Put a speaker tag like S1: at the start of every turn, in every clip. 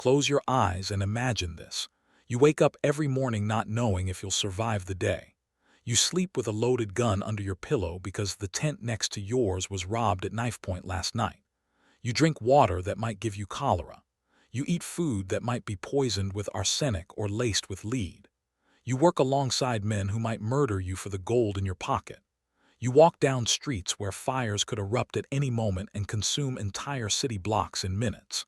S1: Close your eyes and imagine this. You wake up every morning not knowing if you'll survive the day. You sleep with a loaded gun under your pillow because the tent next to yours was robbed at knife point last night. You drink water that might give you cholera. You eat food that might be poisoned with arsenic or laced with lead. You work alongside men who might murder you for the gold in your pocket. You walk down streets where fires could erupt at any moment and consume entire city blocks in minutes.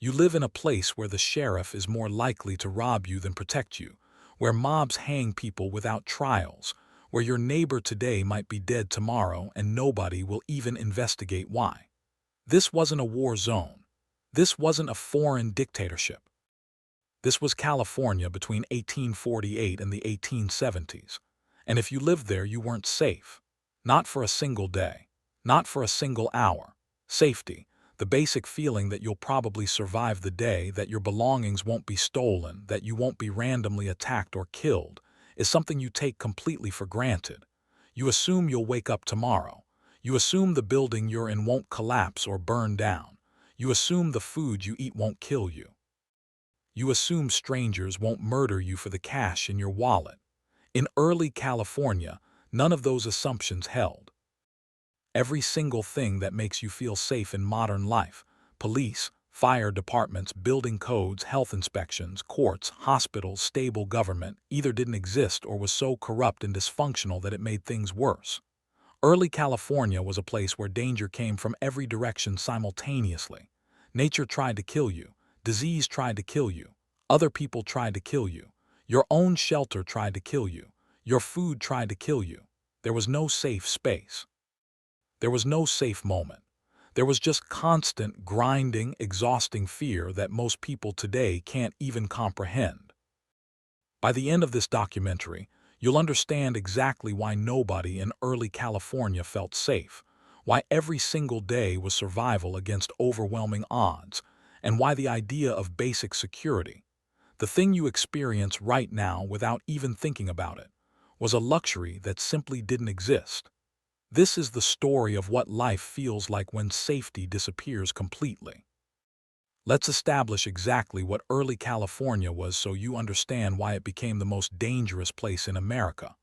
S1: You live in a place where the sheriff is more likely to rob you than protect you, where mobs hang people without trials, where your neighbor today might be dead tomorrow and nobody will even investigate why. This wasn't a war zone. This wasn't a foreign dictatorship. This was California between 1848 and the 1870s. And if you lived there, you weren't safe. Not for a single day. Not for a single hour. Safety, the basic feeling that you'll probably survive the day, that your belongings won't be stolen, that you won't be randomly attacked or killed, is something you take completely for granted. You assume you'll wake up tomorrow. You assume the building you're in won't collapse or burn down. You assume the food you eat won't kill you. You assume strangers won't murder you for the cash in your wallet. In early California, none of those assumptions held. Every single thing that makes you feel safe in modern life, police, fire departments, building codes, health inspections, courts, hospitals, stable government, either didn't exist or was so corrupt and dysfunctional that it made things worse. Early California was a place where danger came from every direction simultaneously. Nature tried to kill you. Disease tried to kill you. Other people tried to kill you. Your own shelter tried to kill you. Your food tried to kill you. There was no safe space. There was no safe moment. There was just constant, grinding, exhausting fear that most people today can't even comprehend. By the end of this documentary, you'll understand exactly why nobody in early California felt safe, why every single day was survival against overwhelming odds, and why the idea of basic security, the thing you experience right now without even thinking about it, was a luxury that simply didn't exist. This is the story of what life feels like when safety disappears completely. Let's establish exactly what early California was so you understand why it became the most dangerous place in America.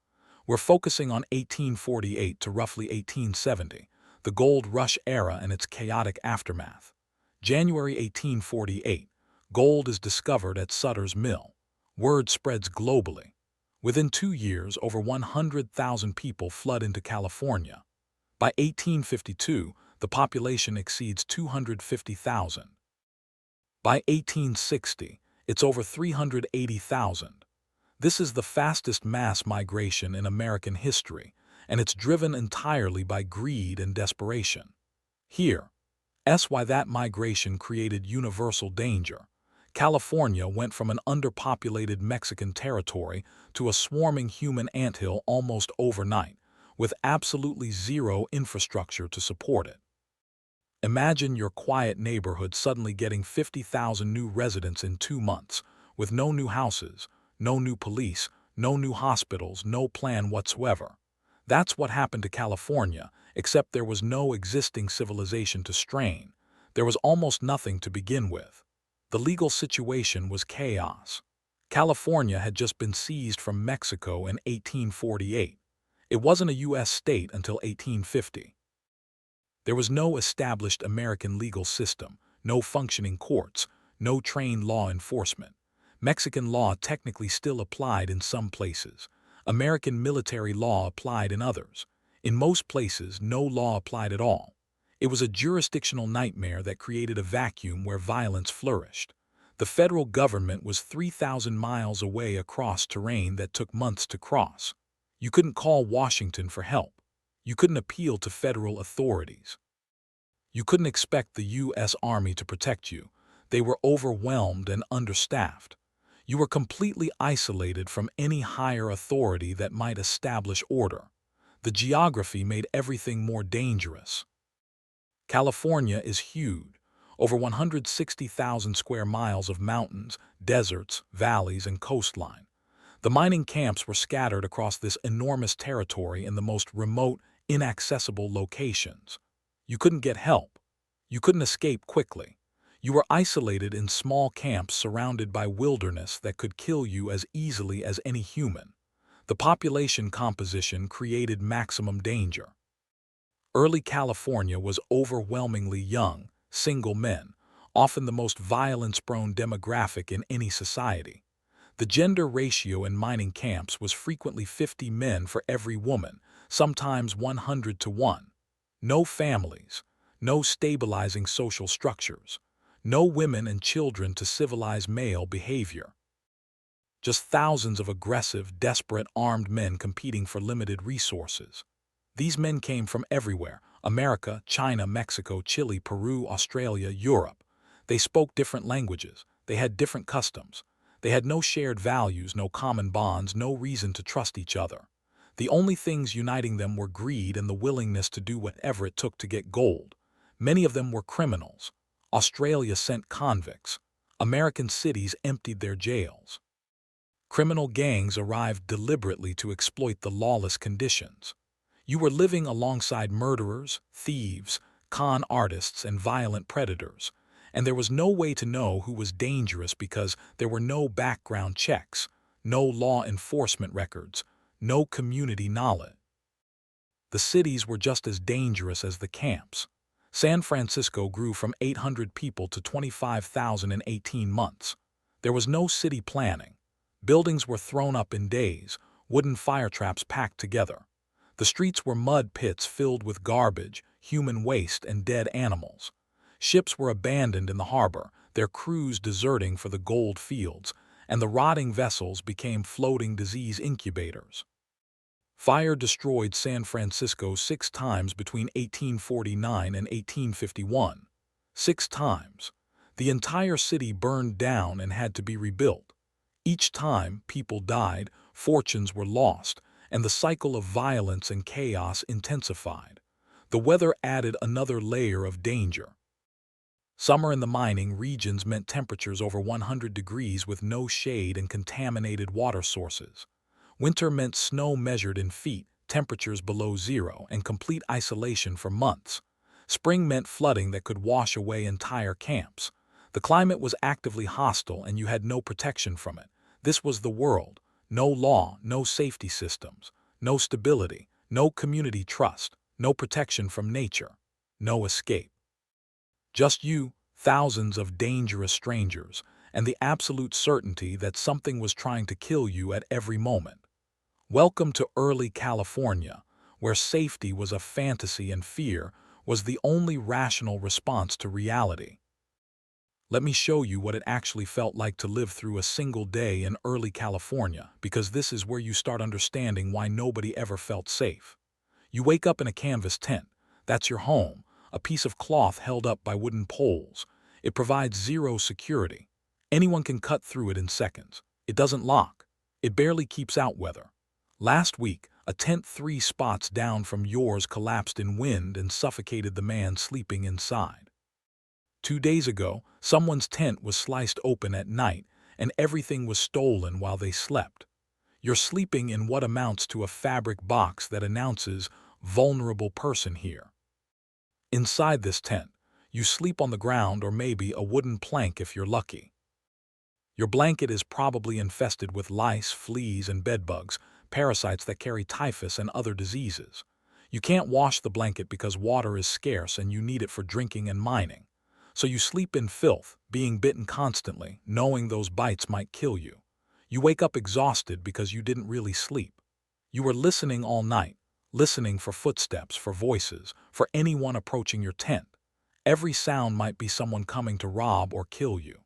S1: We're focusing on 1848 to roughly 1870, the gold rush era and its chaotic aftermath. January 1848, gold is discovered at Sutter's Mill. Word spreads globally. Within 2 years, over 100,000 people flood into California. By 1852, the population exceeds 250,000. By 1860, it's over 380,000. This is the fastest mass migration in American history, and it's driven entirely by greed and desperation. Here's why that migration created universal danger. California went from an underpopulated Mexican territory to a swarming human anthill almost overnight, with absolutely zero infrastructure to support it. Imagine your quiet neighborhood suddenly getting 50,000 new residents in 2 months, with no new houses, no new police, no new hospitals, no plan whatsoever. That's what happened to California, except there was no existing civilization to strain. There was almost nothing to begin with. The legal situation was chaos. California had just been seized from Mexico in 1848. It wasn't a U.S. state until 1850. There was no established American legal system, no functioning courts, no trained law enforcement. Mexican law technically still applied in some places. American military law applied in others. In most places, no law applied at all. It was a jurisdictional nightmare that created a vacuum where violence flourished. The federal government was 3,000 miles away across terrain that took months to cross. You couldn't call Washington for help. You couldn't appeal to federal authorities. You couldn't expect the U.S. Army to protect you. They were overwhelmed and understaffed. You were completely isolated from any higher authority that might establish order. The geography made everything more dangerous. California is huge, over 160,000 square miles of mountains, deserts, valleys, and coastline. The mining camps were scattered across this enormous territory in the most remote, inaccessible locations. You couldn't get help. You couldn't escape quickly. You were isolated in small camps surrounded by wilderness that could kill you as easily as any human. The population composition created maximum danger. Early California was overwhelmingly young, single men, often the most violence-prone demographic in any society. The gender ratio in mining camps was frequently 50 men for every woman, sometimes 100 to 1. No families, no stabilizing social structures, no women and children to civilize male behavior. Just thousands of aggressive, desperate, armed men competing for limited resources. These men came from everywhere: America, China, Mexico, Chile, Peru, Australia, Europe. They spoke different languages. They had different customs. They had no shared values, no common bonds, no reason to trust each other. The only things uniting them were greed and the willingness to do whatever it took to get gold. Many of them were criminals. Australia sent convicts. American cities emptied their jails. Criminal gangs arrived deliberately to exploit the lawless conditions. You were living alongside murderers, thieves, con artists, and violent predators, and there was no way to know who was dangerous because there were no background checks, no law enforcement records, no community knowledge. The cities were just as dangerous as the camps. San Francisco grew from 800 people to 25,000 in 18 months. There was no city planning. Buildings were thrown up in days, wooden fire traps packed together. The streets were mud pits filled with garbage, human waste, and dead animals. Ships were abandoned in the harbor, their crews deserting for the gold fields, and the rotting vessels became floating disease incubators. Fire destroyed San Francisco 6 times between 1849 and 1851. 6 times. The entire city burned down and had to be rebuilt. Each time, people died, fortunes were lost, and the cycle of violence and chaos intensified. The weather added another layer of danger. Summer in the mining regions meant temperatures over 100 degrees with no shade and contaminated water sources. Winter meant snow measured in feet, temperatures below zero, and complete isolation for months. Spring meant flooding that could wash away entire camps. The climate was actively hostile and you had no protection from it. This was the world. No law, no safety systems, no stability, no community trust, no protection from nature, no escape. Just you, thousands of dangerous strangers, and the absolute certainty that something was trying to kill you at every moment. Welcome to early California, where safety was a fantasy and fear was the only rational response to reality. Let me show you what it actually felt like to live through a single day in early California, because this is where you start understanding why nobody ever felt safe. You wake up in a canvas tent. That's your home, a piece of cloth held up by wooden poles. It provides zero security. Anyone can cut through it in seconds. It doesn't lock. It barely keeps out weather. Last week, a tent 3 spots down from yours collapsed in wind and suffocated the man sleeping inside. 2 days ago, someone's tent was sliced open at night and everything was stolen while they slept. You're sleeping in what amounts to a fabric box that announces, "Vulnerable person here." Inside this tent, you sleep on the ground or maybe a wooden plank if you're lucky. Your blanket is probably infested with lice, fleas, and bedbugs, parasites that carry typhus and other diseases. You can't wash the blanket because water is scarce and you need it for drinking and mining. So you sleep in filth, being bitten constantly, knowing those bites might kill you. You wake up exhausted because you didn't really sleep. You were listening all night, listening for footsteps, for voices, for anyone approaching your tent. Every sound might be someone coming to rob or kill you.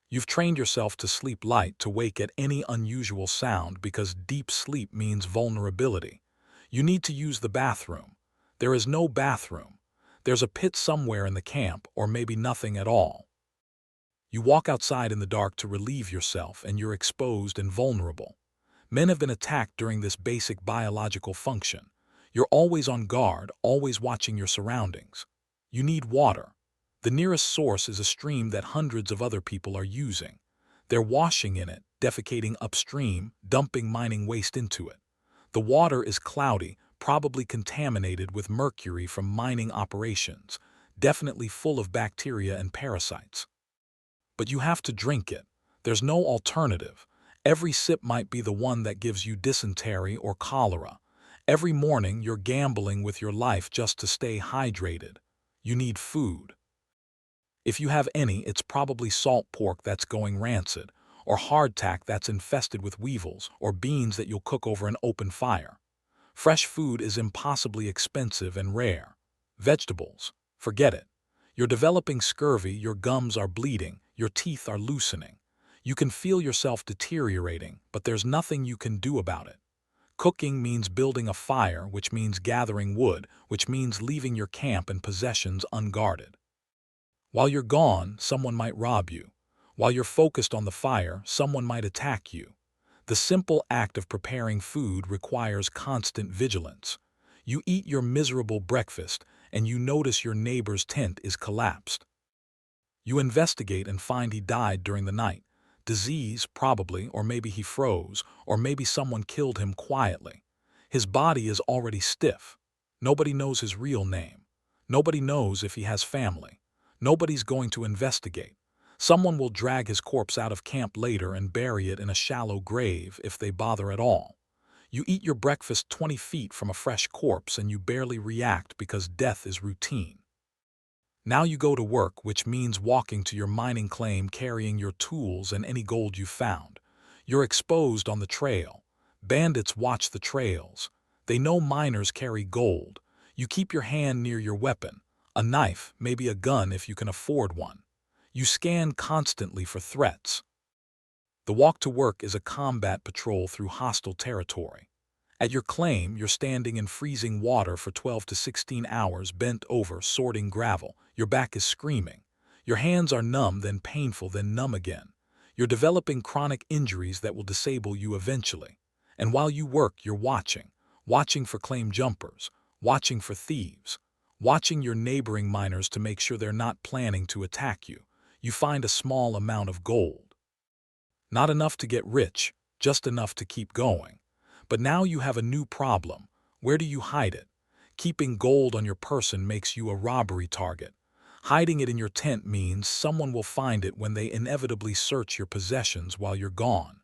S1: You've trained yourself to sleep light, to wake at any unusual sound because deep sleep means vulnerability. You need to use the bathroom. There is no bathroom. There's a pit somewhere in the camp, or maybe nothing at all. You walk outside in the dark to relieve yourself, and you're exposed and vulnerable. Men have been attacked during this basic biological function. You're always on guard, always watching your surroundings. You need water. The nearest source is a stream that hundreds of other people are using. They're washing in it, defecating upstream, dumping mining waste into it. The water is cloudy, probably contaminated with mercury from mining operations. definitely full of bacteria and parasites. But you have to drink it. There's no alternative. Every sip might be the one that gives you dysentery or cholera. Every morning you're gambling with your life just to stay hydrated. You need food. If you have any, it's probably salt pork that's going rancid, or hardtack that's infested with weevils, or beans that you'll cook over an open fire. Fresh food is impossibly expensive and rare. Vegetables, forget it. You're developing scurvy, your gums are bleeding, your teeth are loosening. You can feel yourself deteriorating, but there's nothing you can do about it. Cooking means building a fire, which means gathering wood, which means leaving your camp and possessions unguarded. While you're gone, someone might rob you. While you're focused on the fire, someone might attack you. The simple act of preparing food requires constant vigilance. You eat your miserable breakfast, and you notice your neighbor's tent is collapsed. You investigate and find he died during the night. Disease, probably, or maybe he froze, or maybe someone killed him quietly. His body is already stiff. Nobody knows his real name. Nobody knows if he has family. Nobody's going to investigate. Someone will drag his corpse out of camp later and bury it in a shallow grave if they bother at all. You eat your breakfast 20 feet from a fresh corpse and you barely react because death is routine. Now you go to work, which means walking to your mining claim carrying your tools and any gold you found. You're exposed on the trail. Bandits watch the trails. They know miners carry gold. You keep your hand near your weapon. A knife, maybe a gun if you can afford one. You scan constantly for threats. The walk to work is a combat patrol through hostile territory. At your claim, you're standing in freezing water for 12 to 16 hours, bent over, sorting gravel. Your back is screaming. Your hands are numb, then painful, then numb again. You're developing chronic injuries that will disable you eventually. And while you work, you're watching for claim jumpers, watching for thieves, watching your neighboring miners to make sure they're not planning to attack you. You find a small amount of gold. Not enough to get rich, just enough to keep going. But now you have a new problem. Where do you hide it? Keeping gold on your person makes you a robbery target. Hiding it in your tent means someone will find it when they inevitably search your possessions while you're gone.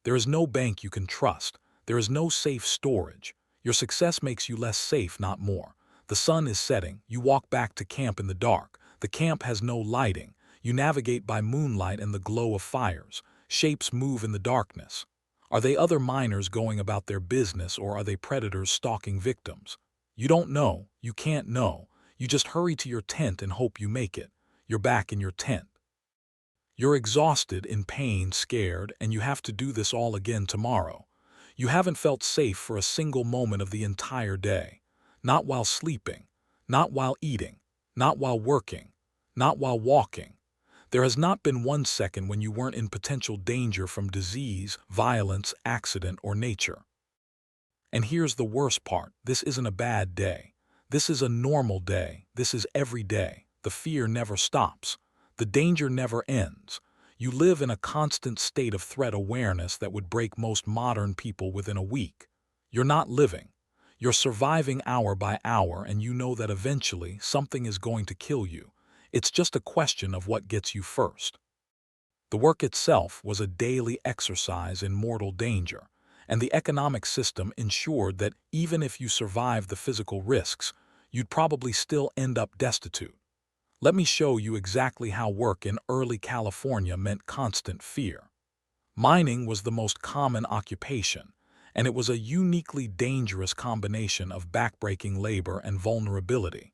S1: There is no bank you can trust. There is no safe storage. Your success makes you less safe, not more. The sun is setting. You walk back to camp in the dark. The camp has no lighting. You navigate by moonlight and the glow of fires. Shapes move in the darkness. Are they other miners going about their business, or are they predators stalking victims? You don't know. You can't know. You just hurry to your tent and hope you make it. You're back in your tent. You're exhausted, in pain, scared, and you have to do this all again tomorrow. You haven't felt safe for a single moment of the entire day. Not while sleeping, not while eating, not while working, not while walking. There has not been 1 second when you weren't in potential danger from disease, violence, accident, or nature. And here's the worst part. This isn't a bad day. This is a normal day. This is every day. The fear never stops. The danger never ends. You live in a constant state of threat awareness that would break most modern people within a week. You're not living. You're surviving hour by hour, and you know that eventually something is going to kill you. It's just a question of what gets you first. The work itself was a daily exercise in mortal danger, and the economic system ensured that even if you survived the physical risks, you'd probably still end up destitute. Let me show you exactly how work in early California meant constant fear. Mining was the most common occupation, and it was a uniquely dangerous combination of backbreaking labor and vulnerability.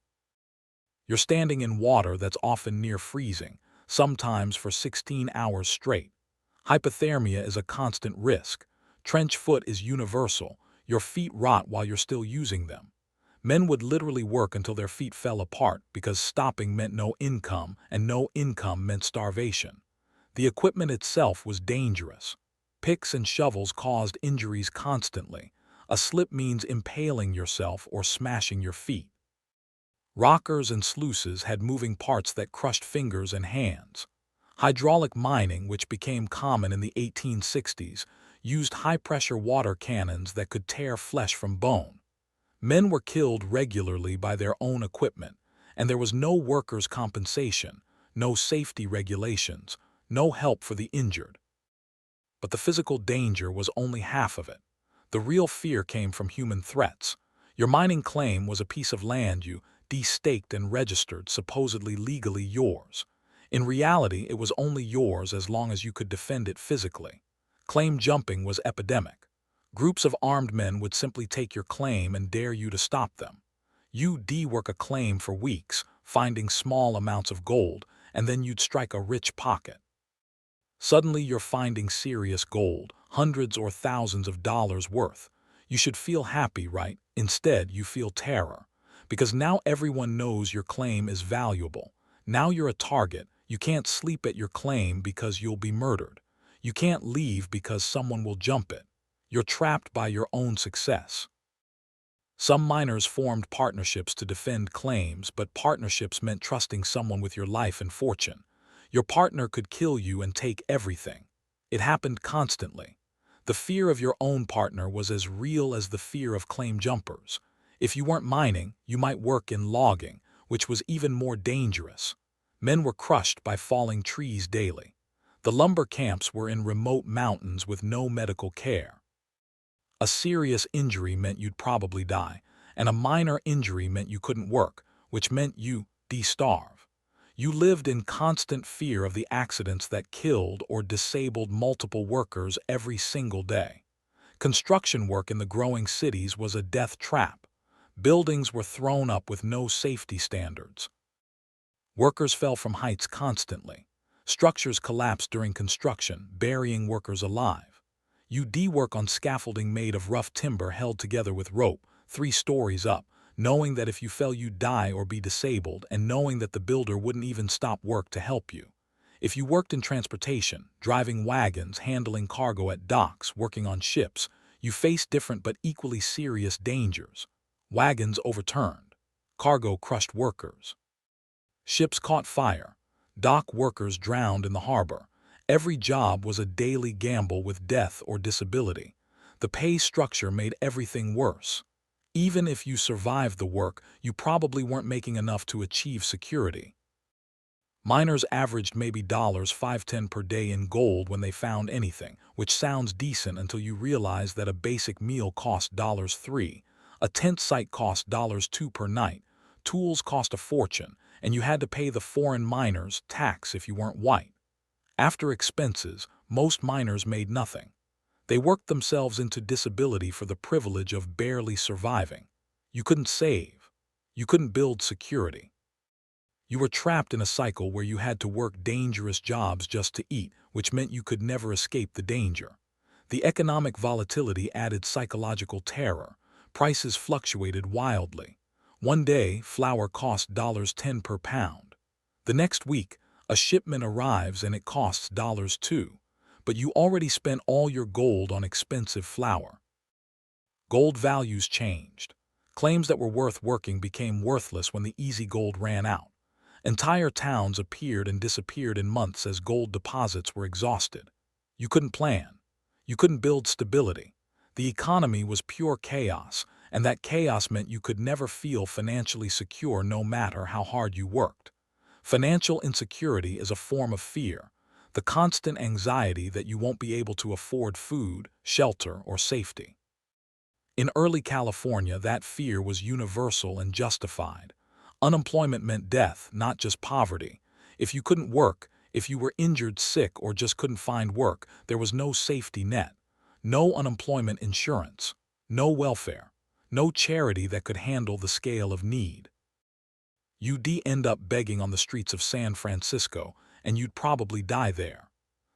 S1: You're standing in water that's often near freezing, sometimes for 16 hours straight. Hypothermia is a constant risk. Trench foot is universal. Your feet rot while you're still using them. Men would literally work until their feet fell apart because stopping meant no income, and no income meant starvation. The equipment itself was dangerous. Picks and shovels caused injuries constantly. A slip means impaling yourself or smashing your feet. Rockers and sluices had moving parts that crushed fingers and hands. Hydraulic mining, which became common in the 1860s, used high-pressure water cannons that could tear flesh from bone. Men were killed regularly by their own equipment, and there was no workers' compensation, no safety regulations, no help for the injured. But the physical danger was only half of it. The real fear came from human threats. Your mining claim was a piece of land you de-staked and registered, supposedly legally yours. In reality, it was only yours as long as you could defend it physically. Claim jumping was epidemic. Groups of armed men would simply take your claim and dare you to stop them. You de-work a claim for weeks, finding small amounts of gold, and then you'd strike a rich pocket. Suddenly you're finding serious gold, hundreds or thousands of dollars worth. You should feel happy, right? Instead, you feel terror. Because now everyone knows your claim is valuable. Now you're a target. You can't sleep at your claim because you'll be murdered. You can't leave because someone will jump it. You're trapped by your own success. Some miners formed partnerships to defend claims, but partnerships meant trusting someone with your life and fortune. Your partner could kill you and take everything. It happened constantly. The fear of your own partner was as real as the fear of claim jumpers. If you weren't mining, you might work in logging, which was even more dangerous. Men were crushed by falling trees daily. The lumber camps were in remote mountains with no medical care. A serious injury meant you'd probably die, and a minor injury meant you couldn't work, which meant you de-starve. You lived in constant fear of the accidents that killed or disabled multiple workers every single day. Construction work in the growing cities was a death trap. Buildings were thrown up with no safety standards. Workers fell from heights constantly. Structures collapsed during construction, burying workers alive. You de-work on scaffolding made of rough timber held together with rope, 3 stories up, knowing that if you fell you'd die or be disabled, and knowing that the builder wouldn't even stop work to help you. If you worked in transportation, driving wagons, handling cargo at docks, working on ships, you faced different but equally serious dangers. Wagons overturned. Cargo crushed workers. Ships caught fire. Dock workers drowned in the harbor. Every job was a daily gamble with death or disability. The pay structure made everything worse. Even if you survived the work, you probably weren't making enough to achieve security. Miners averaged maybe $5-10 per day in gold when they found anything, which sounds decent until you realize that a basic meal cost $3, a tent site cost $2 per night, tools cost a fortune, and you had to pay the foreign miners tax if you weren't white. After expenses, most miners made nothing. They worked themselves into disability for the privilege of barely surviving. You couldn't save. You couldn't build security. You were trapped in a cycle where you had to work dangerous jobs just to eat, which meant you could never escape the danger. The economic volatility added psychological terror. Prices fluctuated wildly. One day, flour cost $10 per pound. The next week, a shipment arrives and it costs $2. But you already spent all your gold on expensive flour. Gold values changed. Claims that were worth working became worthless when the easy gold ran out. Entire towns appeared and disappeared in months as gold deposits were exhausted. You couldn't plan. You couldn't build stability. The economy was pure chaos, and that chaos meant you could never feel financially secure no matter how hard you worked. Financial insecurity is a form of fear. The constant anxiety that you won't be able to afford food, shelter, or safety. In early California, that fear was universal and justified. Unemployment meant death, not just poverty. If you couldn't work, if you were injured, sick, or just couldn't find work, there was no safety net. No unemployment insurance. No welfare. No charity that could handle the scale of need. You'd end up begging on the streets of San Francisco, and you'd probably die there.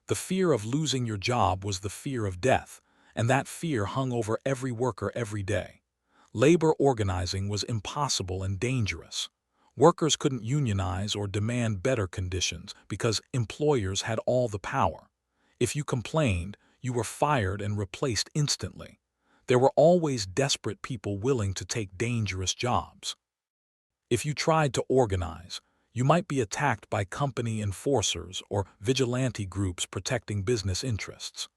S1: The fear of losing your job was the fear of death, and that fear hung over every worker every day. Labor organizing was impossible and dangerous. Workers couldn't unionize or demand better conditions because employers had all the power. If you complained, you were fired and replaced instantly. There were always desperate people willing to take dangerous jobs. If you tried to organize, you might be attacked by company enforcers or vigilante groups protecting business interests.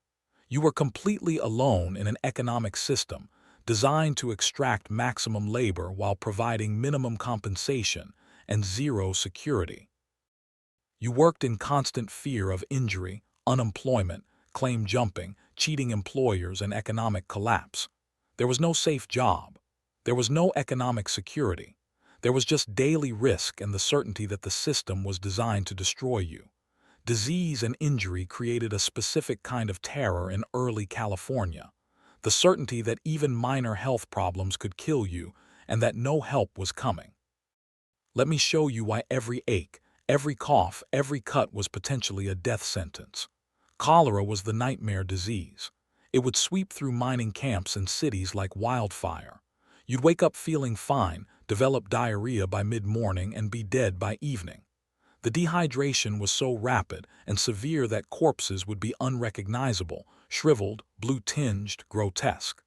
S1: You were completely alone in an economic system designed to extract maximum labor while providing minimum compensation, and zero security. You worked in constant fear of injury, unemployment, claim jumping, cheating employers, and economic collapse. There was no safe job. There was no economic security. There was just daily risk and the certainty that the system was designed to destroy you. Disease and injury created a specific kind of terror in early California. The certainty that even minor health problems could kill you and that no help was coming. Let me show you why every ache, every cough, every cut was potentially a death sentence. Cholera was the nightmare disease. It would sweep through mining camps and cities like wildfire. You'd wake up feeling fine, develop diarrhea by mid-morning, and be dead by evening. The dehydration was so rapid and severe that corpses would be unrecognizable, shriveled, blue-tinged, grotesque.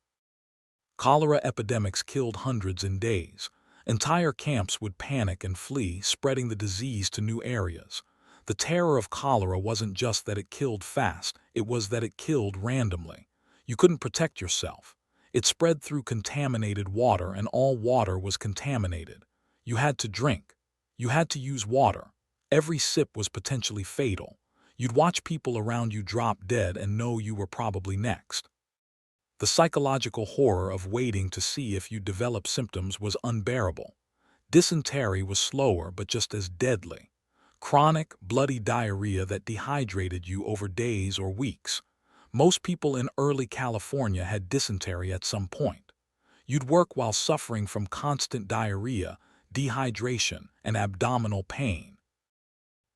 S1: Cholera epidemics killed hundreds in days. Entire camps would panic and flee, spreading the disease to new areas. The terror of cholera wasn't just that it killed fast, it was that it killed randomly. You couldn't protect yourself. It spread through contaminated water, and all water was contaminated. You had to drink. You had to use water. Every sip was potentially fatal. You'd watch people around you drop dead and know you were probably next. The psychological horror of waiting to see if you developed symptoms was unbearable. Dysentery was slower but just as deadly. Chronic, bloody diarrhea that dehydrated you over days or weeks. Most people in early California had dysentery at some point. You'd work while suffering from constant diarrhea, dehydration, and abdominal pain.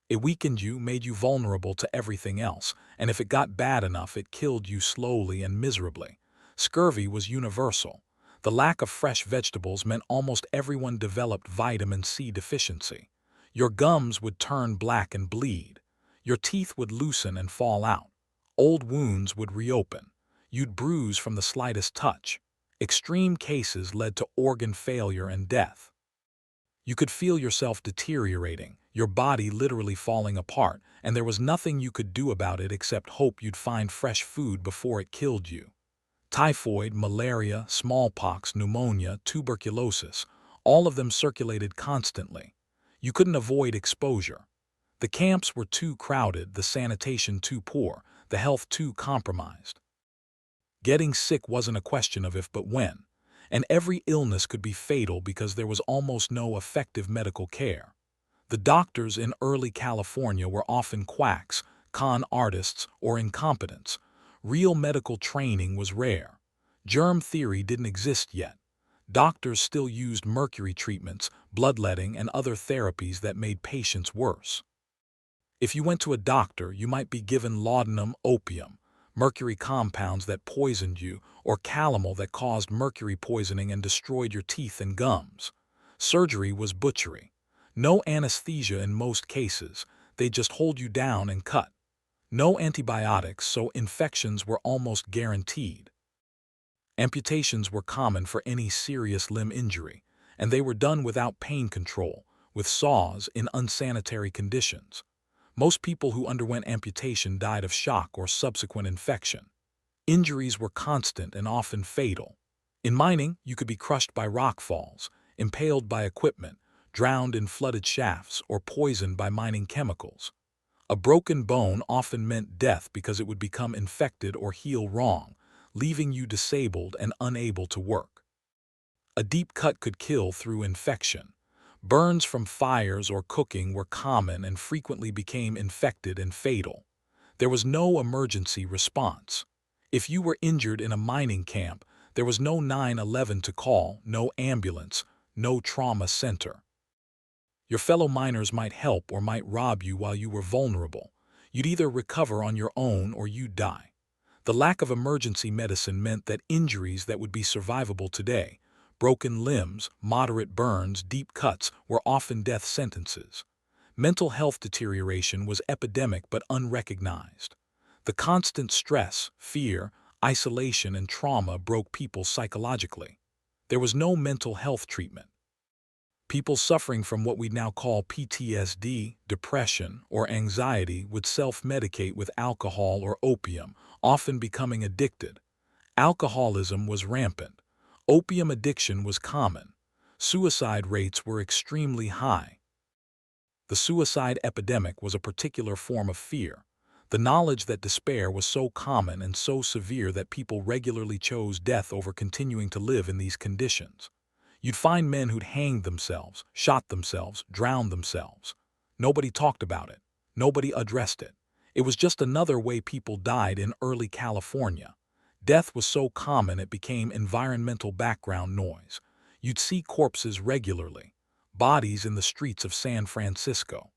S1: It weakened you, made you vulnerable to everything else, and if it got bad enough, it killed you slowly and miserably. Scurvy was universal. The lack of fresh vegetables meant almost everyone developed vitamin C deficiency. Your gums would turn black and bleed. Your teeth would loosen and fall out. Old wounds would reopen. You'd bruise from the slightest touch. Extreme cases led to organ failure and death. You could feel yourself deteriorating, your body literally falling apart, and there was nothing you could do about it except hope you'd find fresh food before it killed you. Typhoid, malaria, smallpox, pneumonia, tuberculosis, all of them circulated constantly. You couldn't avoid exposure. The camps were too crowded, the sanitation too poor, the health too compromised. Getting sick wasn't a question of if but when, and every illness could be fatal because there was almost no effective medical care. The doctors in early California were often quacks, con artists, or incompetents. Real medical training was rare. Germ theory didn't exist yet. Doctors still used mercury treatments, bloodletting, and other therapies that made patients worse. If you went to a doctor, you might be given laudanum, opium, mercury compounds that poisoned you, or calomel that caused mercury poisoning and destroyed your teeth and gums. Surgery was butchery. No anesthesia in most cases. They'd just hold you down and cut. No antibiotics, so infections were almost guaranteed. Amputations were common for any serious limb injury, and they were done without pain control, with saws, in unsanitary conditions. Most people who underwent amputation died of shock or subsequent infection. Injuries were constant and often fatal. In mining, you could be crushed by rock falls, impaled by equipment, drowned in flooded shafts, or poisoned by mining chemicals. A broken bone often meant death because it would become infected or heal wrong, leaving you disabled and unable to work. A deep cut could kill through infection. Burns from fires or cooking were common and frequently became infected and fatal. There was no emergency response. If you were injured in a mining camp, there was no 911 to call, no ambulance, no trauma center. Your fellow miners might help or might rob you while you were vulnerable. You'd either recover on your own or you'd die. The lack of emergency medicine meant that injuries that would be survivable today, broken limbs, moderate burns, deep cuts, were often death sentences. Mental health deterioration was epidemic but unrecognized. The constant stress, fear, isolation, and trauma broke people psychologically. There was no mental health treatment. People suffering from what we now call PTSD, depression, or anxiety would self-medicate with alcohol or opium, often becoming addicted. Alcoholism was rampant. Opium addiction was common. Suicide rates were extremely high. The suicide epidemic was a particular form of fear. The knowledge that despair was so common and so severe that people regularly chose death over continuing to live in these conditions. You'd find men who'd hanged themselves, shot themselves, drowned themselves. Nobody talked about it. Nobody addressed it. It was just another way people died in early California. Death was so common it became environmental background noise. You'd see corpses regularly, bodies in the streets of San Francisco,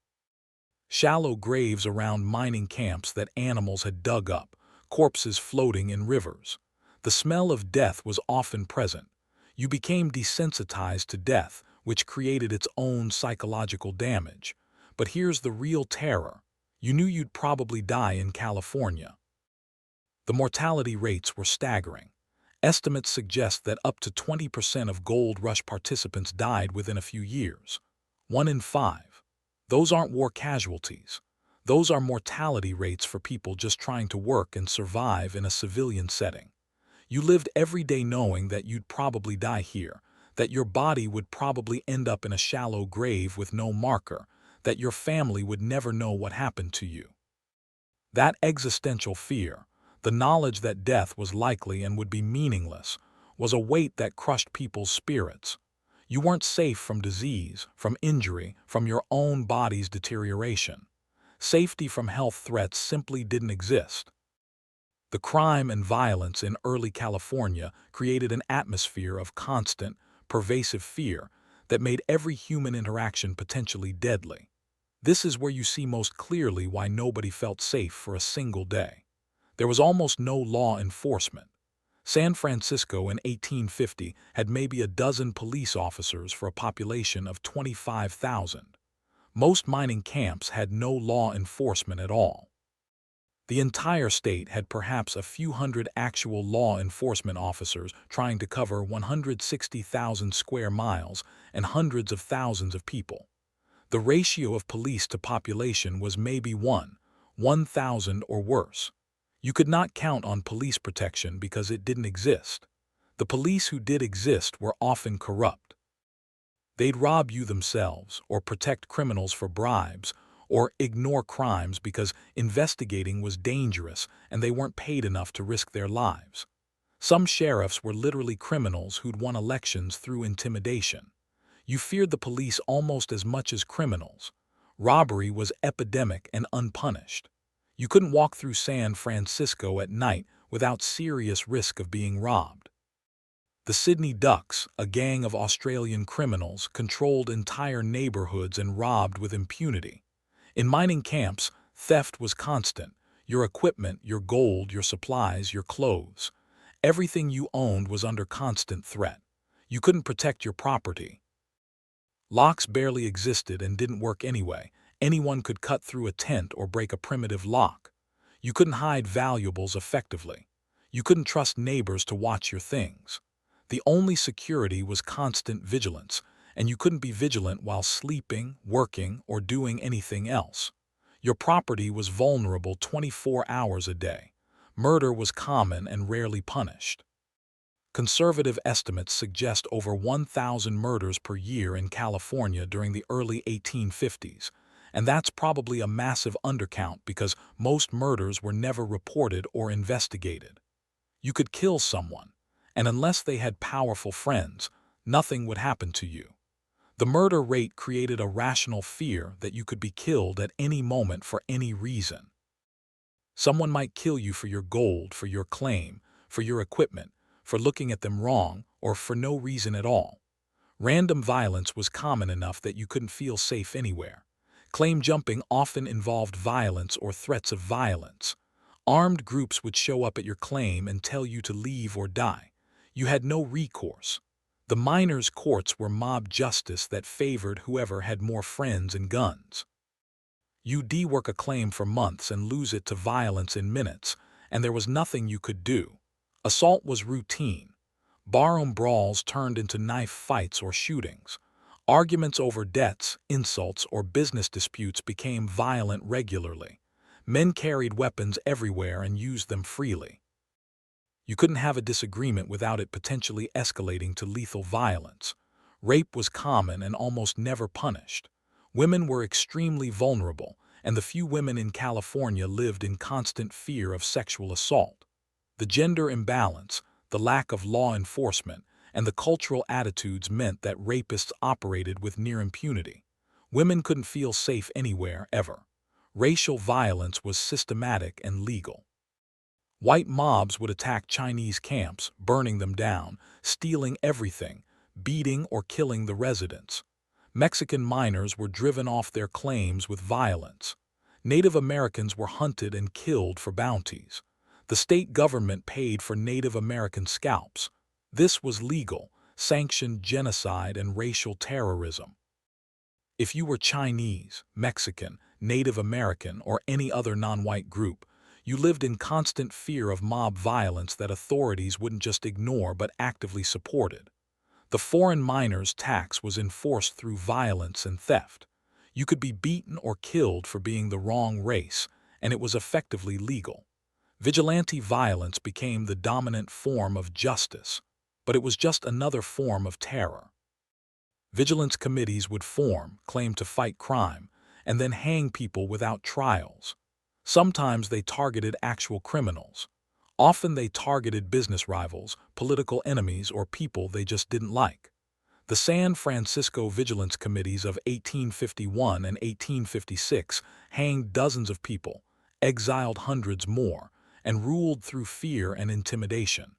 S1: shallow graves around mining camps that animals had dug up, corpses floating in rivers. The smell of death was often present. You became desensitized to death, which created its own psychological damage. But here's the real terror. You knew you'd probably die in California. The mortality rates were staggering. Estimates suggest that up to 20% of Gold Rush participants died within a few years. 1 in 5. Those aren't war casualties. Those are mortality rates for people just trying to work and survive in a civilian setting. You lived every day knowing that you'd probably die here, that your body would probably end up in a shallow grave with no marker, that your family would never know what happened to you. That existential fear, the knowledge that death was likely and would be meaningless, was a weight that crushed people's spirits. You weren't safe from disease, from injury, from your own body's deterioration. Safety from health threats simply didn't exist. The crime and violence in early California created an atmosphere of constant, pervasive fear that made every human interaction potentially deadly. This is where you see most clearly why nobody felt safe for a single day. There was almost no law enforcement. San Francisco in 1850 had maybe a dozen police officers for a population of 25,000. Most mining camps had no law enforcement at all. The entire state had perhaps a few hundred actual law enforcement officers trying to cover 160,000 square miles and hundreds of thousands of people. The ratio of police to population was maybe 1,000 or worse. You could not count on police protection because it didn't exist. The police who did exist were often corrupt. They'd rob you themselves, or protect criminals for bribes, or ignore crimes because investigating was dangerous and they weren't paid enough to risk their lives. Some sheriffs were literally criminals who'd won elections through intimidation. You feared the police almost as much as criminals. Robbery was epidemic and unpunished. You couldn't walk through San Francisco at night without serious risk of being robbed. The Sydney Ducks, a gang of Australian criminals, controlled entire neighborhoods and robbed with impunity. In mining camps, theft was constant. Your equipment, your gold, your supplies, your clothes. Everything you owned was under constant threat. You couldn't protect your property. Locks barely existed and didn't work anyway. Anyone could cut through a tent or break a primitive lock. You couldn't hide valuables effectively. You couldn't trust neighbors to watch your things. The only security was constant vigilance, and you couldn't be vigilant while sleeping, working, or doing anything else. Your property was vulnerable 24 hours a day. Murder was common and rarely punished. Conservative estimates suggest over 1,000 murders per year in California during the early 1850s, and that's probably a massive undercount because most murders were never reported or investigated. You could kill someone, and unless they had powerful friends, nothing would happen to you. The murder rate created a rational fear that you could be killed at any moment for any reason. Someone might kill you for your gold, for your claim, for your equipment, for looking at them wrong, or for no reason at all. Random violence was common enough that you couldn't feel safe anywhere. Claim jumping often involved violence or threats of violence. Armed groups would show up at your claim and tell you to leave or die. You had no recourse. The miners' courts were mob justice that favored whoever had more friends and guns. You'd de-work a claim for months and lose it to violence in minutes, and there was nothing you could do. Assault was routine. Barroom brawls turned into knife fights or shootings. Arguments over debts, insults, or business disputes became violent regularly. Men carried weapons everywhere and used them freely. You couldn't have a disagreement without it potentially escalating to lethal violence. Rape was common and almost never punished. Women were extremely vulnerable, and the few women in California lived in constant fear of sexual assault. The gender imbalance, the lack of law enforcement, and the cultural attitudes meant that rapists operated with near impunity. Women couldn't feel safe anywhere, ever. Racial violence was systematic and legal. White mobs would attack Chinese camps, burning them down, stealing everything, beating or killing the residents. Mexican miners were driven off their claims with violence. Native Americans were hunted and killed for bounties. The state government paid for Native American scalps. This was legal, sanctioned genocide and racial terrorism. If you were Chinese, Mexican, Native American, or any other non-white group, you lived in constant fear of mob violence that authorities wouldn't just ignore but actively supported. The foreign miners' tax was enforced through violence and theft. You could be beaten or killed for being the wrong race, and it was effectively legal. Vigilante violence became the dominant form of justice, but it was just another form of terror. Vigilance committees would form, claim to fight crime, and then hang people without trials. Sometimes they targeted actual criminals. Often they targeted business rivals, political enemies, or people they just didn't like. The San Francisco Vigilance Committees of 1851 and 1856 hanged dozens of people, exiled hundreds more, and ruled through fear and intimidation.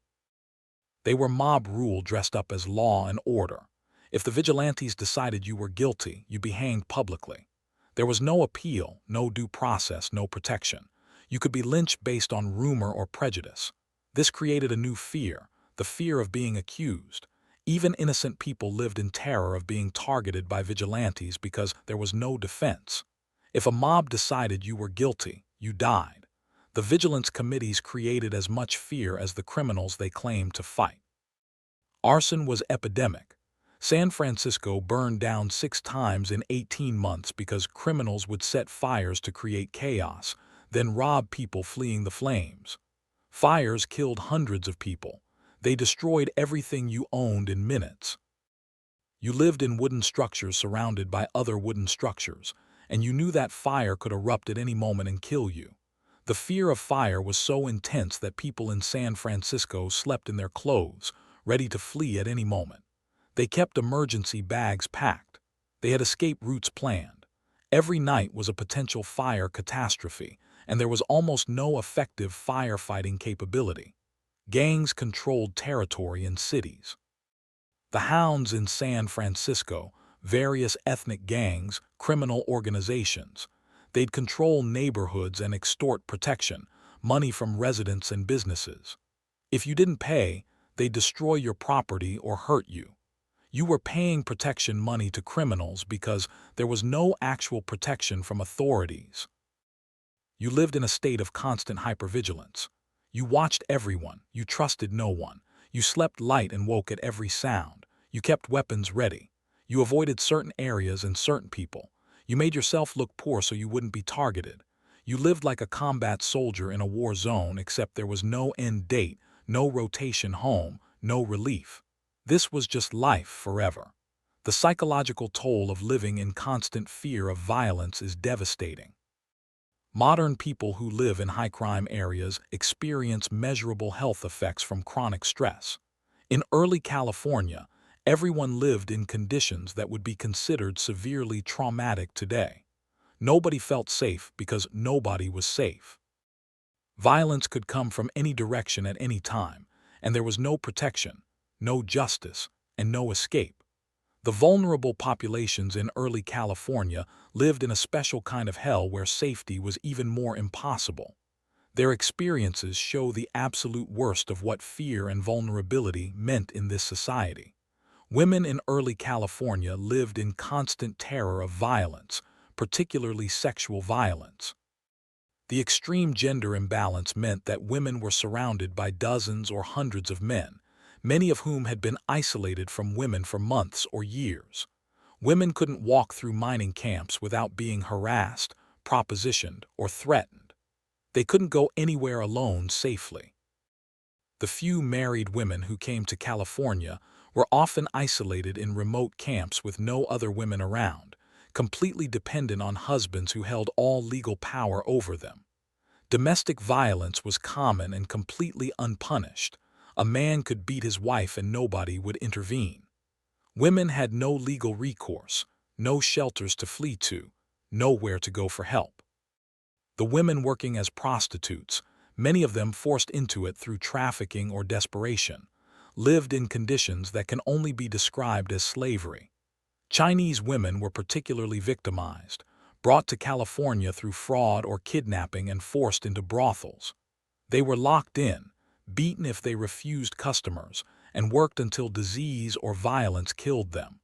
S1: They were mob rule dressed up as law and order. If the vigilantes decided you were guilty, you'd be hanged publicly. There was no appeal, no due process, no protection. You could be lynched based on rumor or prejudice. This created a new fear, the fear of being accused. Even innocent people lived in terror of being targeted by vigilantes because there was no defense. If a mob decided you were guilty, you died. The vigilance committees created as much fear as the criminals they claimed to fight. Arson was epidemic. San Francisco burned down 6 times in 18 months because criminals would set fires to create chaos, then rob people fleeing the flames. Fires killed hundreds of people. They destroyed everything you owned in minutes. You lived in wooden structures surrounded by other wooden structures, and you knew that fire could erupt at any moment and kill you. The fear of fire was so intense that people in San Francisco slept in their clothes, ready to flee at any moment. They kept emergency bags packed. They had escape routes planned. Every night was a potential fire catastrophe, and there was almost no effective firefighting capability. Gangs controlled territory in cities. The Hounds in San Francisco, various ethnic gangs, criminal organizations. They'd control neighborhoods and extort protection, money from residents and businesses. If you didn't pay, they'd destroy your property or hurt you. You were paying protection money to criminals because there was no actual protection from authorities. You lived in a state of constant hypervigilance. You watched everyone. You trusted no one. You slept light and woke at every sound. You kept weapons ready. You avoided certain areas and certain people. You made yourself look poor so you wouldn't be targeted. You lived like a combat soldier in a war zone, except there was no end date, no rotation home, no relief. This was just life forever. The psychological toll of living in constant fear of violence is devastating. Modern people who live in high-crime areas experience measurable health effects from chronic stress. In early California, everyone lived in conditions that would be considered severely traumatic today. Nobody felt safe because nobody was safe. Violence could come from any direction at any time, and there was no protection, no justice, and no escape. The vulnerable populations in early California lived in a special kind of hell where safety was even more impossible. Their experiences show the absolute worst of what fear and vulnerability meant in this society. Women in early California lived in constant terror of violence, particularly sexual violence. The extreme gender imbalance meant that women were surrounded by dozens or hundreds of men, many of whom had been isolated from women for months or years. Women couldn't walk through mining camps without being harassed, propositioned, or threatened. They couldn't go anywhere alone safely. The few married women who came to California were often isolated in remote camps with no other women around, completely dependent on husbands who held all legal power over them. Domestic violence was common and completely unpunished. A man could beat his wife and nobody would intervene. Women had no legal recourse, no shelters to flee to, nowhere to go for help. The women working as prostitutes, many of them forced into it through trafficking or desperation, lived in conditions that can only be described as slavery. Chinese women were particularly victimized, brought to California through fraud or kidnapping and forced into brothels. They were locked in, beaten if they refused customers, and worked until disease or violence killed them.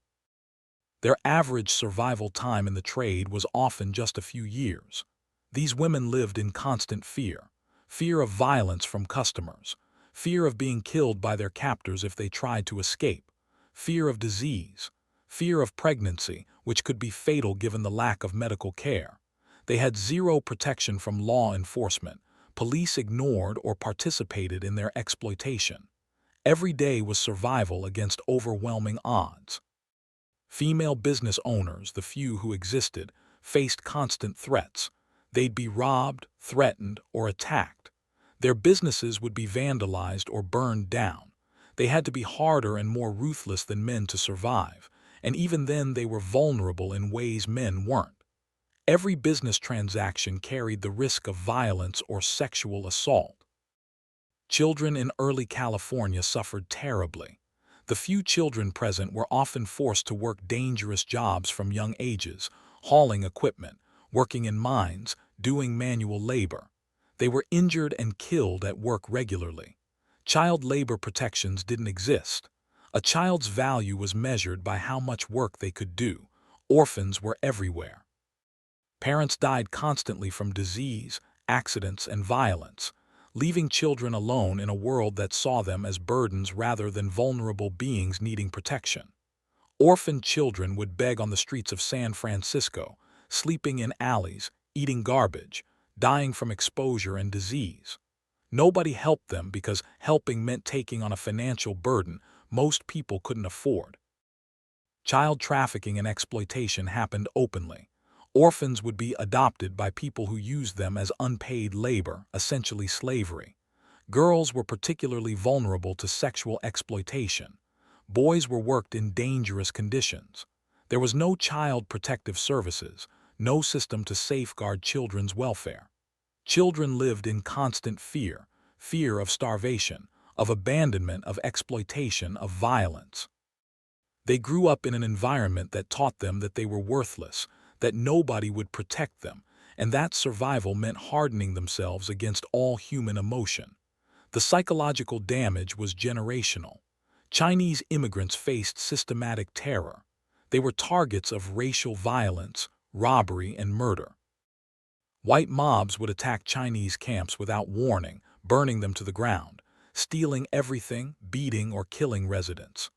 S1: Their average survival time in the trade was often just a few years. These women lived in constant fear, fear of violence from customers, fear of being killed by their captors if they tried to escape, fear of disease, fear of pregnancy, which could be fatal given the lack of medical care. They had zero protection from law enforcement. Police ignored or participated in their exploitation. Every day was survival against overwhelming odds. Female business owners, the few who existed, faced constant threats. They'd be robbed, threatened, or attacked. Their businesses would be vandalized or burned down. They had to be harder and more ruthless than men to survive, and even then they were vulnerable in ways men weren't. Every business transaction carried the risk of violence or sexual assault. Children in early California suffered terribly. The few children present were often forced to work dangerous jobs from young ages, hauling equipment, working in mines, doing manual labor. They were injured and killed at work regularly. Child labor protections didn't exist. A child's value was measured by how much work they could do. Orphans were everywhere. Parents died constantly from disease, accidents, and violence, leaving children alone in a world that saw them as burdens rather than vulnerable beings needing protection. Orphaned children would beg on the streets of San Francisco, sleeping in alleys, eating garbage, dying from exposure and disease. Nobody helped them because helping meant taking on a financial burden most people couldn't afford. Child trafficking and exploitation happened openly. Orphans would be adopted by people who used them as unpaid labor, essentially slavery. Girls were particularly vulnerable to sexual exploitation. Boys were worked in dangerous conditions. There was no child protective services, no system to safeguard children's welfare. Children lived in constant fear, fear of starvation, of abandonment, of exploitation, of violence. They grew up in an environment that taught them that they were worthless, that nobody would protect them, and that survival meant hardening themselves against all human emotion. The psychological damage was generational. Chinese immigrants faced systematic terror. They were targets of racial violence, robbery, and murder. White mobs would attack Chinese camps without warning, burning them to the ground, stealing everything, beating or killing residents.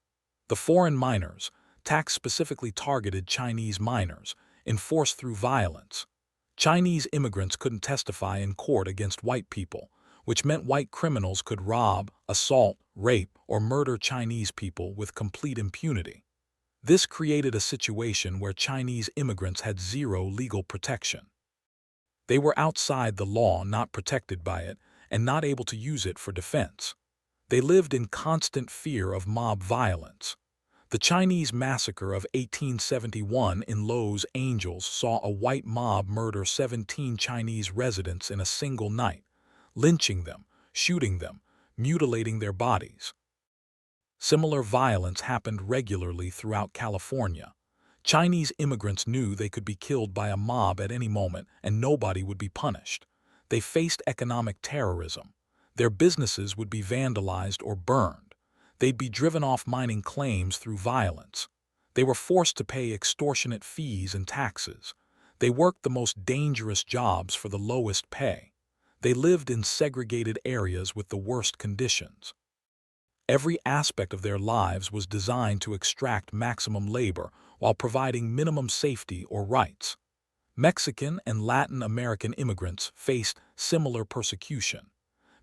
S1: The foreign miners, tax specifically targeted Chinese miners, enforced through violence. Chinese immigrants couldn't testify in court against white people, which meant white criminals could rob, assault, rape, or murder Chinese people with complete impunity. This created a situation where Chinese immigrants had zero legal protection. They were outside the law, not protected by it, and not able to use it for defense. They lived in constant fear of mob violence. The Chinese massacre of 1871 in Los Angeles saw a white mob murder 17 Chinese residents in a single night, lynching them, shooting them, mutilating their bodies. Similar violence happened regularly throughout California. Chinese immigrants knew they could be killed by a mob at any moment and nobody would be punished. They faced economic terrorism. Their businesses would be vandalized or burned. They'd be driven off mining claims through violence. They were forced to pay extortionate fees and taxes. They worked the most dangerous jobs for the lowest pay. They lived in segregated areas with the worst conditions. Every aspect of their lives was designed to extract maximum labor while providing minimum safety or rights. Mexican and Latin American immigrants faced similar persecution.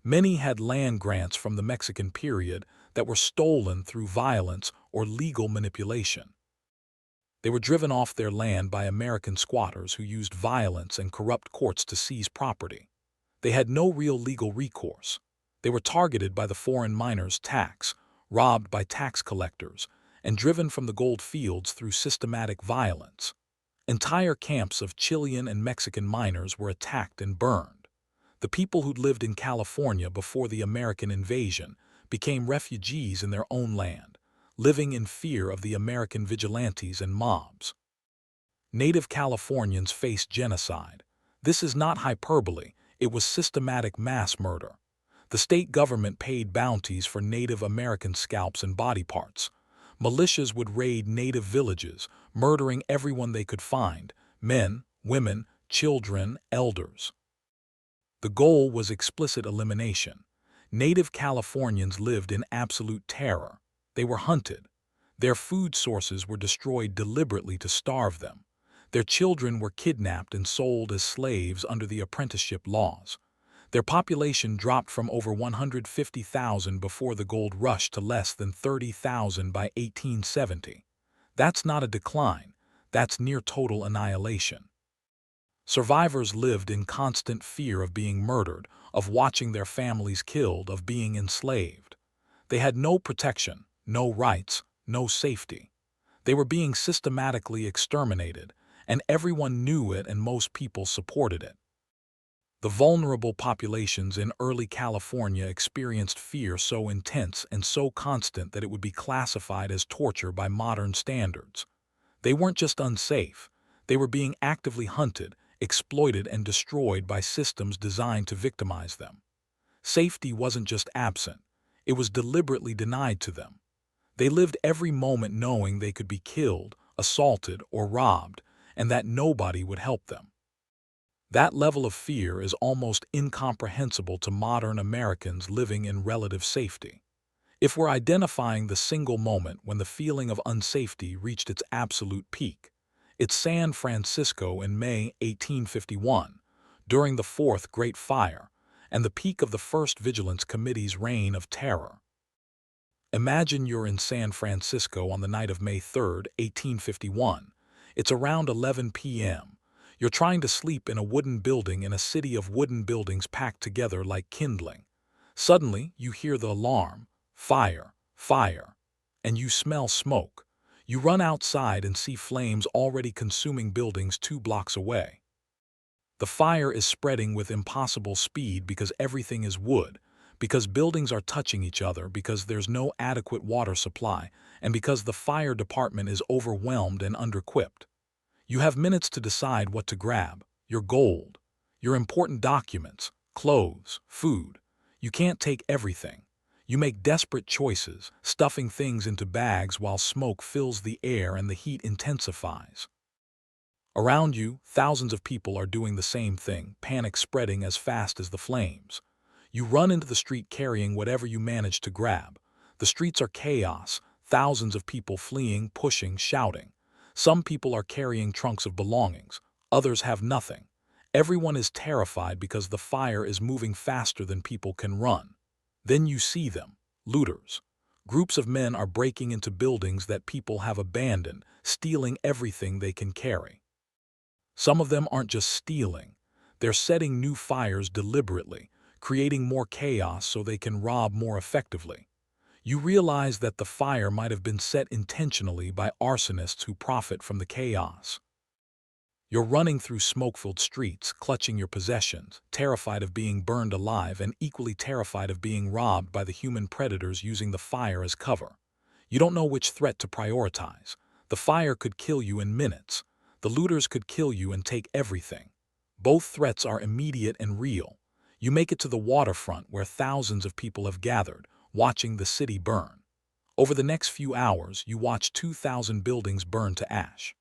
S1: Many had land grants from the Mexican period that were stolen through violence or legal manipulation. They were driven off their land by American squatters who used violence and corrupt courts to seize property. They had no real legal recourse. They were targeted by the foreign miners' tax, robbed by tax collectors, and driven from the gold fields through systematic violence. Entire camps of Chilean and Mexican miners were attacked and burned. The people who'd lived in California before the American invasion became refugees in their own land, living in fear of the American vigilantes and mobs. Native Californians faced genocide. This is not hyperbole, it was systematic mass murder. The state government paid bounties for Native American scalps and body parts. Militias would raid native villages, murdering everyone they could find: men, women, children, elders. The goal was explicit elimination. Native Californians lived in absolute terror. They were hunted. Their food sources were destroyed deliberately to starve them. Their children were kidnapped and sold as slaves under the apprenticeship laws. Their population dropped from over 150,000 before the gold rush to less than 30,000 by 1870. That's not a decline, that's near total annihilation. Survivors lived in constant fear of being murdered, of watching their families killed, of being enslaved. They had no protection, no rights, no safety. They were being systematically exterminated, and everyone knew it and most people supported it. The vulnerable populations in early California experienced fear so intense and so constant that it would be classified as torture by modern standards. They weren't just unsafe, they were being actively hunted, exploited, and destroyed by systems designed to victimize them. Safety wasn't just absent, it was deliberately denied to them. They lived every moment knowing they could be killed, assaulted, or robbed, and that nobody would help them. That level of fear is almost incomprehensible to modern Americans living in relative safety. If we're identifying the single moment when the feeling of unsafety reached its absolute peak, it's San Francisco in May 1851, during the Fourth Great Fire, and the peak of the First Vigilance Committee's reign of terror. Imagine you're in San Francisco on the night of May 3, 1851. It's around 11 p.m. You're trying to sleep in a wooden building in a city of wooden buildings packed together like kindling. Suddenly, you hear the alarm, fire, fire, and you smell smoke. You run outside and see flames already consuming buildings 2 blocks away. The fire is spreading with impossible speed because everything is wood, because buildings are touching each other, because there's no adequate water supply, and because the fire department is overwhelmed and under-equipped. You have minutes to decide what to grab: your gold, your important documents, clothes, food. You can't take everything. You make desperate choices, stuffing things into bags while smoke fills the air and the heat intensifies. Around you, thousands of people are doing the same thing, panic spreading as fast as the flames. You run into the street carrying whatever you manage to grab. The streets are chaos, thousands of people fleeing, pushing, shouting. Some people are carrying trunks of belongings, others have nothing. Everyone is terrified because the fire is moving faster than people can run. Then you see them, looters. Groups of men are breaking into buildings that people have abandoned, stealing everything they can carry. Some of them aren't just stealing, they're setting new fires deliberately, creating more chaos so they can rob more effectively. You realize that the fire might have been set intentionally by arsonists who profit from the chaos. You're running through smoke-filled streets, clutching your possessions, terrified of being burned alive and equally terrified of being robbed by the human predators using the fire as cover. You don't know which threat to prioritize. The fire could kill you in minutes. The looters could kill you and take everything. Both threats are immediate and real. You make it to the waterfront where thousands of people have gathered, watching the city burn. Over the next few hours, you watch 2,000 buildings burn to ash.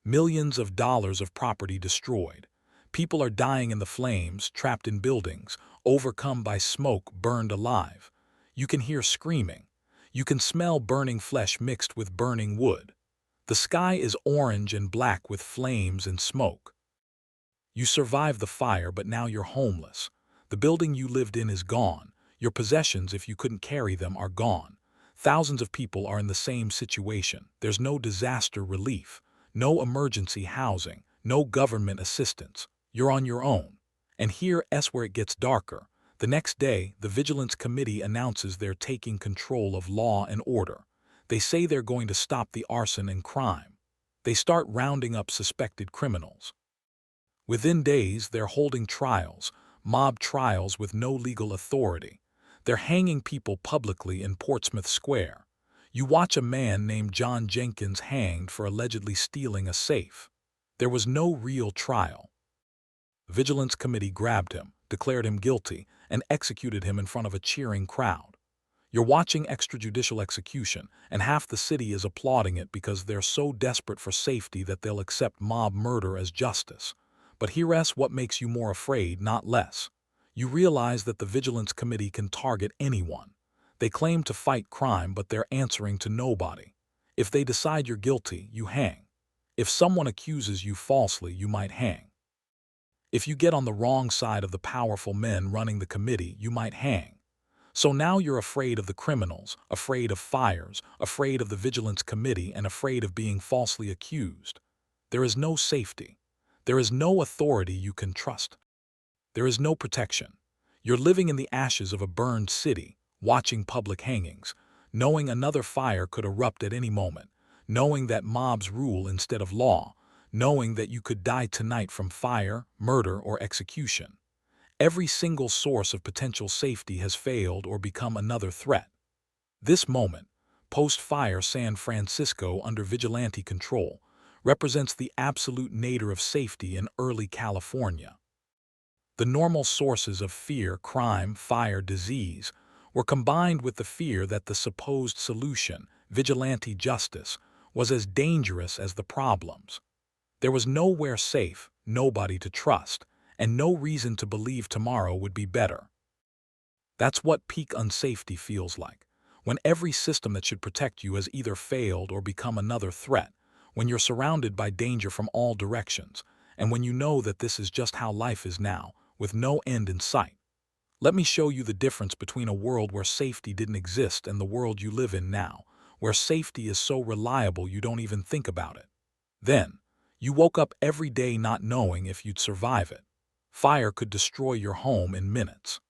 S1: Millions of dollars of property destroyed. People are dying in the flames, trapped in buildings, overcome by smoke, burned alive. You can hear screaming. You can smell burning flesh mixed with burning wood. The sky is orange and black with flames and smoke. You survived the fire, but now you're homeless. The building you lived in is gone. Your possessions, if you couldn't carry them, are gone. Thousands of people are in the same situation. There's no disaster relief, no emergency housing, no government assistance. You're on your own. And here's where it gets darker. The next day, the Vigilance Committee announces they're taking control of law and order. They say they're going to stop the arson and crime. They start rounding up suspected criminals. Within days, they're holding trials, mob trials with no legal authority. They're hanging people publicly in Portsmouth Square. You watch a man named John Jenkins hanged for allegedly stealing a safe. There was no real trial. The Vigilance Committee grabbed him, declared him guilty, and executed him in front of a cheering crowd. You're watching extrajudicial execution, and half the city is applauding it because they're so desperate for safety that they'll accept mob murder as justice. But here's what makes you more afraid, not less. You realize that the Vigilance Committee can target anyone. They claim to fight crime, but they're answering to nobody. If they decide you're guilty, you hang. If someone accuses you falsely, you might hang. If you get on the wrong side of the powerful men running the committee, you might hang. So now you're afraid of the criminals, afraid of fires, afraid of the Vigilance Committee, and afraid of being falsely accused. There is no safety. There is no authority you can trust. There is no protection. You're living in the ashes of a burned city, watching public hangings, knowing another fire could erupt at any moment, knowing that mobs rule instead of law, knowing that you could die tonight from fire, murder, or execution. Every single source of potential safety has failed or become another threat. This moment, post-fire San Francisco under vigilante control, represents the absolute nadir of safety in early California. The normal sources of fear, crime, fire, disease, were combined with the fear that the supposed solution, vigilante justice, was as dangerous as the problems. There was nowhere safe, nobody to trust, and no reason to believe tomorrow would be better. That's what peak unsafety feels like, when every system that should protect you has either failed or become another threat, when you're surrounded by danger from all directions, and when you know that this is just how life is now, with no end in sight. Let me show you the difference between a world where safety didn't exist and the world you live in now, where safety is so reliable you don't even think about it. Then, you woke up every day not knowing if you'd survive it. Fire could destroy your home in minutes.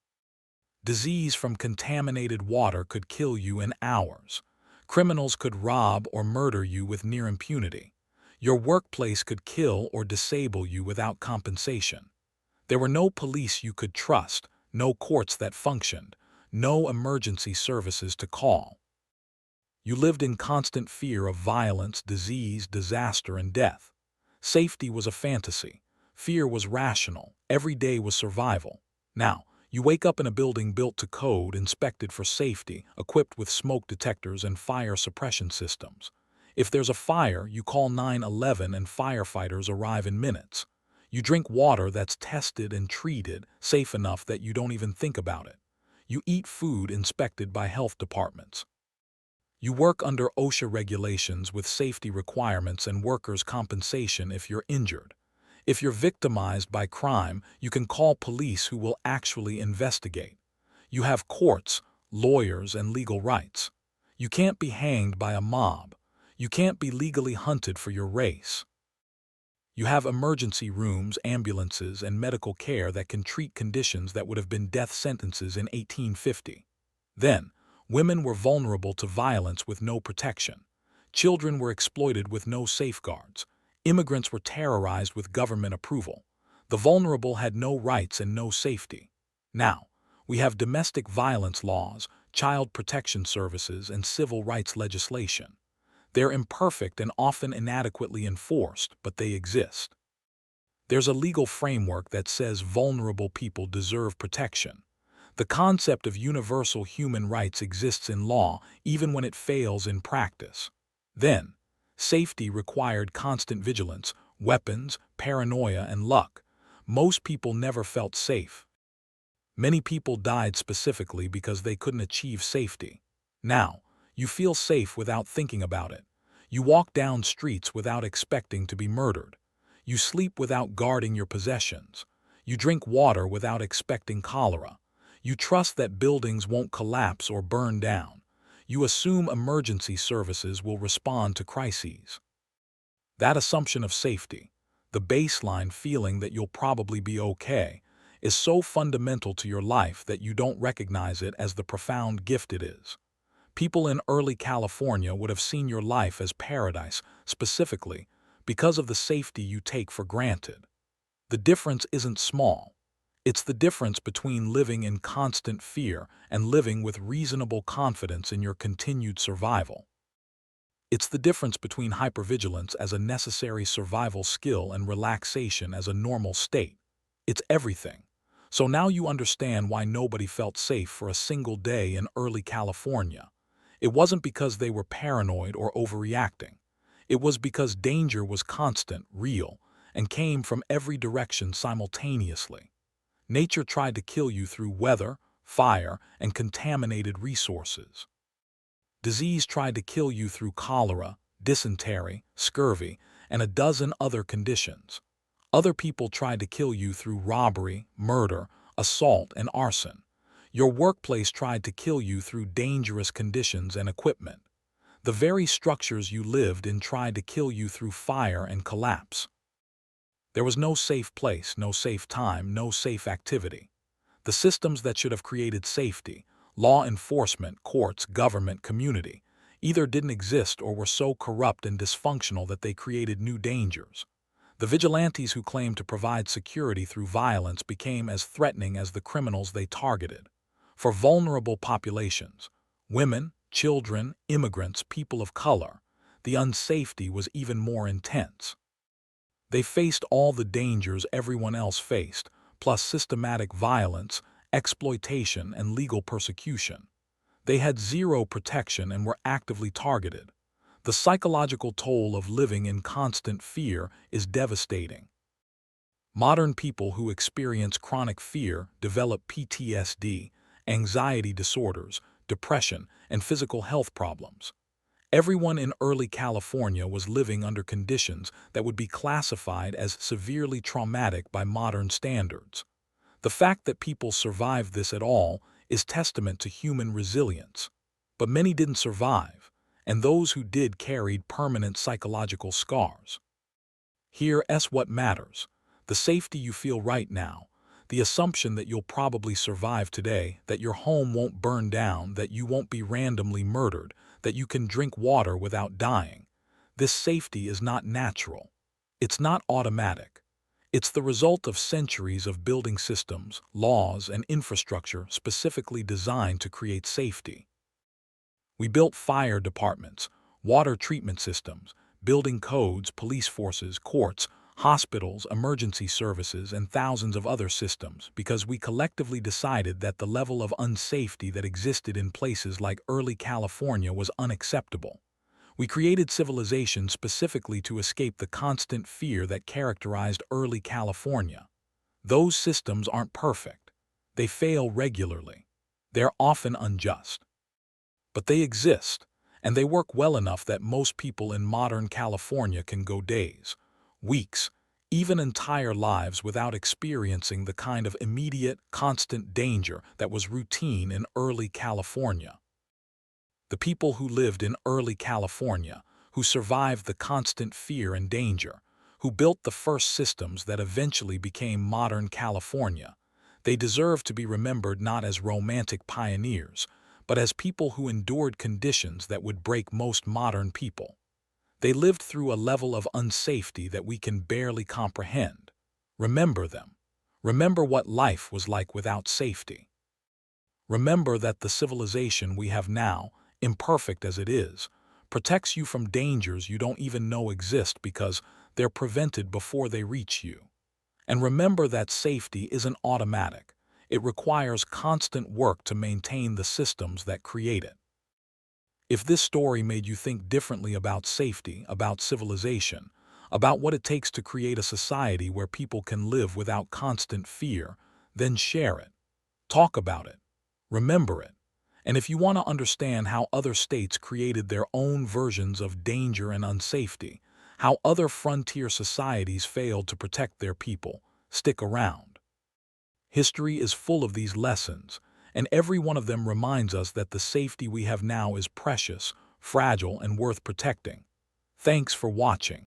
S1: Disease from contaminated water could kill you in hours. Criminals could rob or murder you with near impunity. Your workplace could kill or disable you without compensation. There were no police you could trust, no courts that functioned, no emergency services to call. You lived in constant fear of violence, disease, disaster, and death. Safety was a fantasy. Fear was rational. Every day was survival. Now, you wake up in a building built to code, inspected for safety, equipped with smoke detectors and fire suppression systems. If there's a fire, you call 911 and firefighters arrive in minutes. You drink water that's tested and treated, safe enough that you don't even think about it. You eat food inspected by health departments. You work under OSHA regulations with safety requirements and workers' compensation if you're injured. If you're victimized by crime, you can call police who will actually investigate. You have courts, lawyers, and legal rights. You can't be hanged by a mob. You can't be legally hunted for your race. You have emergency rooms, ambulances, and medical care that can treat conditions that would have been death sentences in 1850. Then, women were vulnerable to violence with no protection. Children were exploited with no safeguards. Immigrants were terrorized with government approval. The vulnerable had no rights and no safety. Now, we have domestic violence laws, child protection services, and civil rights legislation. They're imperfect and often inadequately enforced, but they exist. There's a legal framework that says vulnerable people deserve protection. The concept of universal human rights exists in law, even when it fails in practice. Then, safety required constant vigilance, weapons, paranoia, and luck. Most people never felt safe. Many people died specifically because they couldn't achieve safety. Now, you feel safe without thinking about it. You walk down streets without expecting to be murdered. You sleep without guarding your possessions. You drink water without expecting cholera. You trust that buildings won't collapse or burn down. You assume emergency services will respond to crises. That assumption of safety, the baseline feeling that you'll probably be okay, is so fundamental to your life that you don't recognize it as the profound gift it is. People in early California would have seen your life as paradise, specifically because of the safety you take for granted. The difference isn't small. It's the difference between living in constant fear and living with reasonable confidence in your continued survival. It's the difference between hypervigilance as a necessary survival skill and relaxation as a normal state. It's everything. So now you understand why nobody felt safe for a single day in early California. It wasn't because they were paranoid or overreacting. It was because danger was constant, real, and came from every direction simultaneously. Nature tried to kill you through weather, fire, and contaminated resources. Disease tried to kill you through cholera, dysentery, scurvy, and a dozen other conditions. Other people tried to kill you through robbery, murder, assault, and arson. Your workplace tried to kill you through dangerous conditions and equipment. The very structures you lived in tried to kill you through fire and collapse. There was no safe place, no safe time, no safe activity. The systems that should have created safety, law enforcement, courts, government, community, either didn't exist or were so corrupt and dysfunctional that they created new dangers. The vigilantes who claimed to provide security through violence became as threatening as the criminals they targeted. For vulnerable populations, women, children, immigrants, people of color, the unsafety was even more intense. They faced all the dangers everyone else faced, plus systematic violence, exploitation, and legal persecution. They had zero protection and were actively targeted. The psychological toll of living in constant fear is devastating. Modern people who experience chronic fear develop PTSD, anxiety disorders, depression, and physical health problems. Everyone in early California was living under conditions that would be classified as severely traumatic by modern standards. The fact that people survived this at all is testament to human resilience. But many didn't survive, and those who did carried permanent psychological scars. Here's what matters: the safety you feel right now, the assumption that you'll probably survive today, that your home won't burn down, that you won't be randomly murdered, that you can drink water without dying. This safety is not natural. It's not automatic. It's the result of centuries of building systems, laws, and infrastructure specifically designed to create safety. We built fire departments, water treatment systems, building codes, police forces, courts, hospitals, emergency services, and thousands of other systems because we collectively decided that the level of unsafety that existed in places like early California was unacceptable. We created civilization specifically to escape the constant fear that characterized early California. Those systems aren't perfect. They fail regularly. They're often unjust. But they exist, and they work well enough that most people in modern California can go days, weeks, even entire lives without experiencing the kind of immediate, constant danger that was routine in early California. The people who lived in early California, who survived the constant fear and danger, who built the first systems that eventually became modern California, they deserve to be remembered not as romantic pioneers, but as people who endured conditions that would break most modern people. They lived through a level of unsafety that we can barely comprehend. Remember them. Remember what life was like without safety. Remember that the civilization we have now, imperfect as it is, protects you from dangers you don't even know exist because they're prevented before they reach you. And remember that safety isn't automatic. It requires constant work to maintain the systems that create it. If this story made you think differently about safety, about civilization, about what it takes to create a society where people can live without constant fear, then share it. Talk about it. Remember it. And if you want to understand how other states created their own versions of danger and unsafety, how other frontier societies failed to protect their people, stick around. History is full of these lessons, And every one of them reminds us that the safety we have now is precious, fragile, and worth protecting. Thanks for watching.